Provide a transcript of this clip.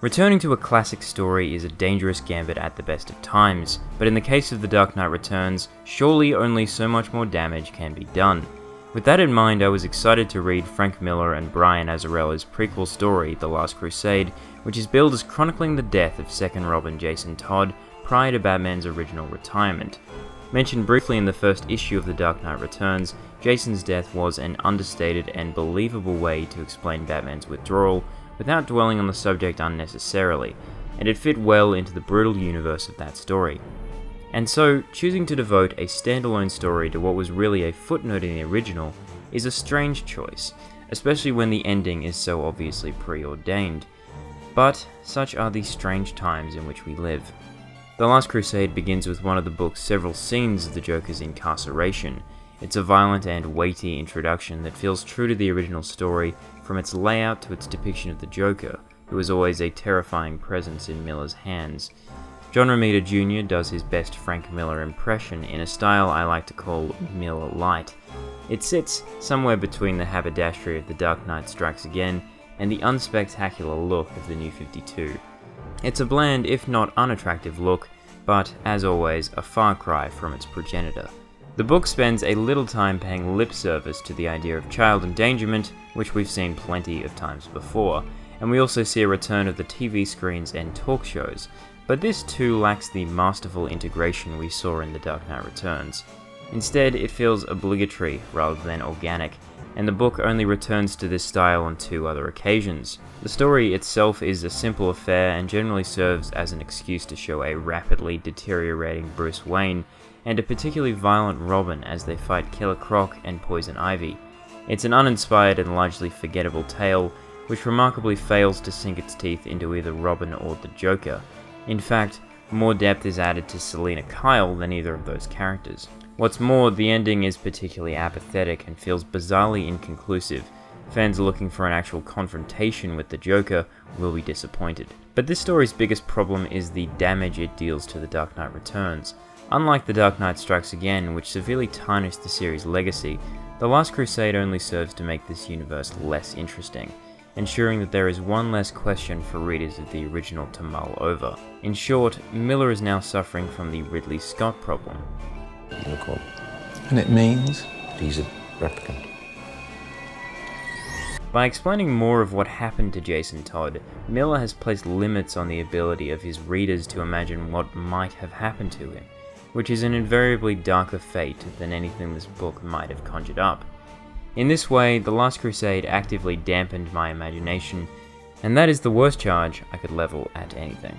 Returning to a classic story is a dangerous gambit at the best of times, but in the case of The Dark Knight Returns, surely only so much more damage can be done. With that in mind, I was excited to read Frank Miller and Brian Azzarello's prequel story, The Last Crusade, which is billed as chronicling the death of second Robin Jason Todd prior to Batman's original retirement. Mentioned briefly in the first issue of The Dark Knight Returns, Jason's death was an understated and believable way to explain Batman's withdrawal without dwelling on the subject unnecessarily, and it fit well into the brutal universe of that story. And so, choosing to devote a standalone story to what was really a footnote in the original is a strange choice, especially when the ending is so obviously preordained. But such are the strange times in which we live. The Last Crusade begins with one of the book's several scenes of the Joker's incarceration. It's a violent and weighty introduction that feels true to the original story, from its layout to its depiction of the Joker, who is always a terrifying presence in Miller's hands. John Romita Jr. does his best Frank Miller impression in a style I like to call Miller Light. It sits somewhere between the haberdashery of The Dark Knight Strikes Again and the unspectacular look of the New 52. It's a bland, if not unattractive look, but, as always, a far cry from its progenitor. The book spends a little time paying lip service to the idea of child endangerment, which we've seen plenty of times before, and we also see a return of the TV screens and talk shows, but this too lacks the masterful integration we saw in The Dark Knight Returns. Instead, it feels obligatory rather than organic, and the book only returns to this style on two other occasions. The story itself is a simple affair and generally serves as an excuse to show a rapidly deteriorating Bruce Wayne and a particularly violent Robin as they fight Killer Croc and Poison Ivy. It's an uninspired and largely forgettable tale, which remarkably fails to sink its teeth into either Robin or the Joker. In fact, more depth is added to Selina Kyle than either of those characters. What's more, the ending is particularly apathetic and feels bizarrely inconclusive. Fans looking for an actual confrontation with the Joker will be disappointed. But this story's biggest problem is the damage it deals to The Dark Knight Returns. Unlike The Dark Knight Strikes Again, which severely tarnished the series' legacy, The Last Crusade only serves to make this universe less interesting, ensuring that there is one less question for readers of the original to mull over. In short, Miller is now suffering from the Ridley Scott problem. And it means? He's a replicant. By explaining more of what happened to Jason Todd, Miller has placed limits on the ability of his readers to imagine what might have happened to him, which is an invariably darker fate than anything this book might have conjured up. In this way, The Last Crusade actively dampened my imagination, and that is the worst charge I could level at anything.